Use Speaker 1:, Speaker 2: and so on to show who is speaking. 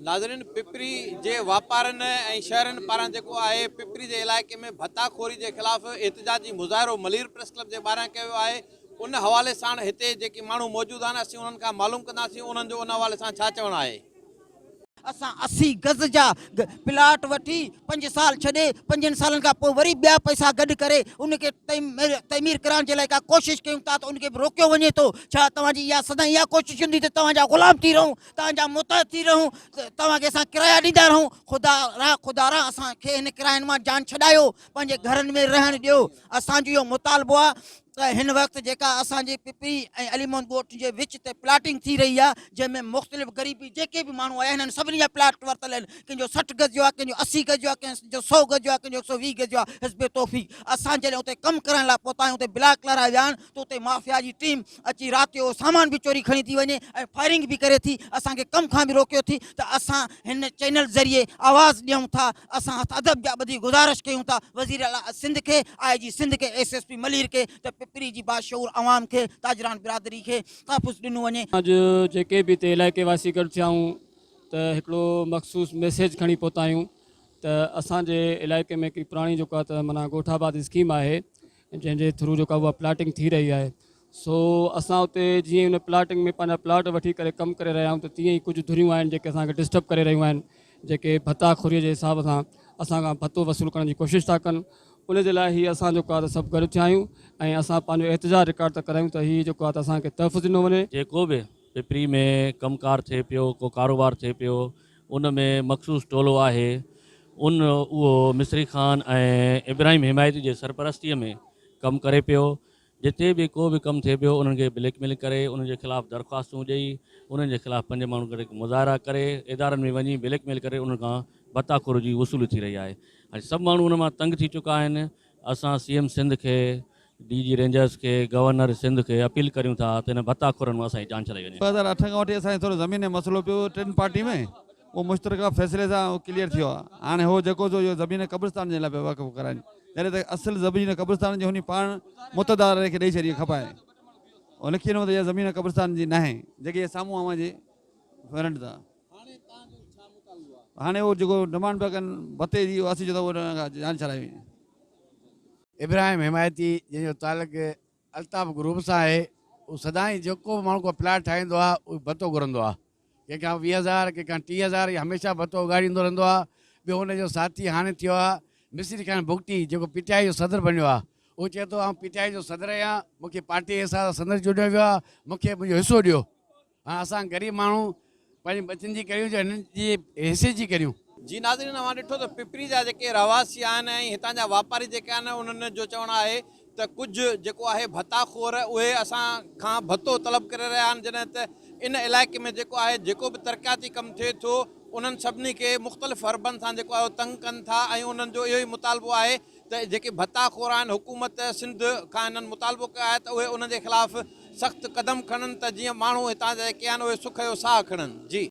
Speaker 1: नाज़रीन, पिपरी जे वापारनि ऐं शहरनि पारां जेको आहे पिपरी जे इलाइक़े में भत्ताखोरी जे ख़िलाफ़ एहतिजाजी मुज़ाहिरो मलीर प्रेस क्लब जे ॿाहिरां कयो आहे। उन हवाले सां हिते जेके माण्हू मौजूदु आहिनि, असीं उन्हनि खां मालूम कंदासीं उन्हनि जो उन हवाले सां छा चवणु आहे।
Speaker 2: असां 80 गज जा प्लाट वठी 5 साल छॾे 5 सालनि खां पोइ वरी ॿिया पैसा गॾु करे उनखे तइमीर कराइण जे लाइ का कोशिशि कयूं था त उनखे बि रोकियो वञे थो। छा तव्हांजी इहा सदाईं इहा कोशिशि हूंदी त तव्हांजा ग़ुलाम थी रहूं, तव्हांजा मुतहद थी रहूं, तव्हांखे असां किराया ॾींदा रहूं? ख़ुदा रा असांखे हिन किरायनि मां जान छॾायो, पंहिंजे घरनि में रहणु ॾियो। असांजो इहो मुतालबो आहे त हिन वक़्तु जेका असांजे पिपरी ऐं अलीमोहन ॻोठ जे विच ते प्लाटिंग थी रही आहे, जंहिंमें मुख़्तलिफ़ ग़रीबी जेके बि माण्हू आया आहिनि सभिनी जा प्लाट वरितल आहिनि। कंहिंजो 60 गज जो आहे, कंहिंजो 80 गज जो आहे, कंहिंजो 100 गज जो आहे, कंहिंजो 120 गज जो आहे। हिस्बे तौफ़ीक़ असां जॾहिं उते कमु करण लाइ पहुता आहियूं, उते ब्लैक लाराए विया आहिनि त उते माफ़िया जी टीम अची राति जो सामान बि चोरी खणी थी वञे ऐं फायरिंग बि करे थी, असांखे कम खां बि रोकियो थी। त असां हिन चैनल ज़रिए आवाज़ ॾियूं था, असां अदब जा ॿधी गुज़ारिश कयूं था वज़ीर आला सिंध खे, IG सिंध के, SSP मलीर के, त पिपरी जी बाशऊर अवाम के, ताजरान बिरादरी के तहफ़ुज़ ॾिनो वञे।
Speaker 3: अज जेके भी हिते इलाइक़े वासी गॾु थियाऊं त हिकिड़ो मख़सूस मैसेज खणी पहुता आहियूं त असांजे इलाइक़े में हिकिड़ी पुराणी जेका त माना ॻोठाबाद स्कीम आहे, जंहिंजे थ्रू जेका उहा प्लाटिंग थी रही आहे। सो असां उते जीअं उन प्लाटिंग में पंहिंजा प्लाट वठी करे कमु करे रहिया आहियूं, त तीअं ई कुझु धुरियूं आहिनि जेके असांखे डिस्टर्ब करे रहियूं आहिनि, जेके भत्ताखोरीअ जे हिसाब सां असां खां भत्तो वसूल करण जी कोशिशि था कनि। उन जे लाइ हीअ असां जेको आहे त सभु गॾु थिया आहियूं ऐं असां पंहिंजो एहतिजाज रिकॉर्ड था करायूं त हीअ जेको आहे त असांखे तहफ़ुज़ ॾिनो वञे।
Speaker 4: जेको बि पिपरी में कमकार थिए पियो, को कारोबार थिए पियो, उन में मख़सूस टोलो आहे, उहो मिस्री खान ऐं इब्राहिम हिमायती जे सरपरस्तीअ में कमु करे पियो। जिते बि को बि कमु थिए पियो उन्हनि खे ब्लैकमेल करे, उन्हनि जे ख़िलाफ़ु दरख़्वास्तूं ॾेई, उन्हनि जे ख़िलाफ़ु 5 माण्हू करे मुज़ाहिरा करे, इदारनि में वञी ब्लैकमेल करे उन्हनि खां भत्ताखोरी जी वसूली थी रही आहे। ऐं सभु माण्हू उन मां तंग थी चुका आहिनि। असां CM सिंध खे, DG रेंजर्स के, गवर्नर सिंध के अपील करूं था त हिन भत्ताखोरनि मां असांजी जान छॾाई वञे।
Speaker 5: 2008 खां वठी असांखे थोरो ज़मीन जो मसइलो पियो 3 पार्टी में, उहो मुश्तरका फ़ैसिले सां क्लियर थियो आहे। हाणे हो जेको जो इहो ज़मीन क़ब्रिस्तान जे लाइ पियो वक़फ़ कराइनि, जॾहिं त असुलु ज़मीन क़ब्रिस्तान जी हुन पाण मुतदार खे ॾेई छॾी खपाए। उहो लिखी ॾिनो त इहा ज़मीन क़ब्रिस्तान जी न आहे, जेकी इहा साम्हूं अवां जे फ्रंट था। हाणे उहो जेको डिमांड पिया कनि भत्ते जी, असीं चयो त उहो जान छॾाई वञे।
Speaker 6: इब्राहिम हिमायती जंहिंजो तालुक अल्ताफ़ ग्रुप सां आहे, उहो सदाईं जेको बि माण्हू को प्लाट ठाहींदो आहे उहो भत्तो घुरंदो आहे। कंहिंखां 20,000, कंहिंखां 30,000, इहा हमेशह भत्तो उगाड़ींदो रहंदो आहे। ॿियो हुनजो साथी हाणे थियो आहे मिस्री खान भुगटी, जेको PTI जो सदर बणियो आहे। उहो चए थो आउं PTI जो सदर आहियां, मूंखे पार्टी जे हिसाब सां सदर चूंडियो वियो आहे, मूंखे मुंहिंजो हिसो ॾियो। हाणे असां ग़रीब माण्हू पंहिंजे बचनि जी करियूं, हिननि जी हैसियत जी करियूं।
Speaker 1: जी नाज़रीन, अवां ॾिठो त पिपरी जा जेके रहवासी आहिनि ऐं हितां जा वापारी जेके आहिनि, उन्हनि जो चवणु आहे त कुझु जेको आहे भत्ताखोर उहे असां खां भत्तो तलब करे रहिया आहिनि, जॾहिं त इन इलाइक़े में जेको आहे जेको बि तरक़ियाती कमु थिए थो उन्हनि सभिनी खे मुख़्तलिफ़ हरबनि सां जेको आहे तंग कनि था ऐं उन्हनि जो इहो ई मुतालबो आहे त जेके भत्ताखोर आहिनि, हुकूमत सिंध खां इन्हनि मुतालबो कयो आहे त उहे उन्हनि जे ख़िलाफ़ु सख़्तु क़दम खणनि, त जीअं माण्हू हितां जा जेके आहिनि उहे सुख जो साहु खणनि। जी।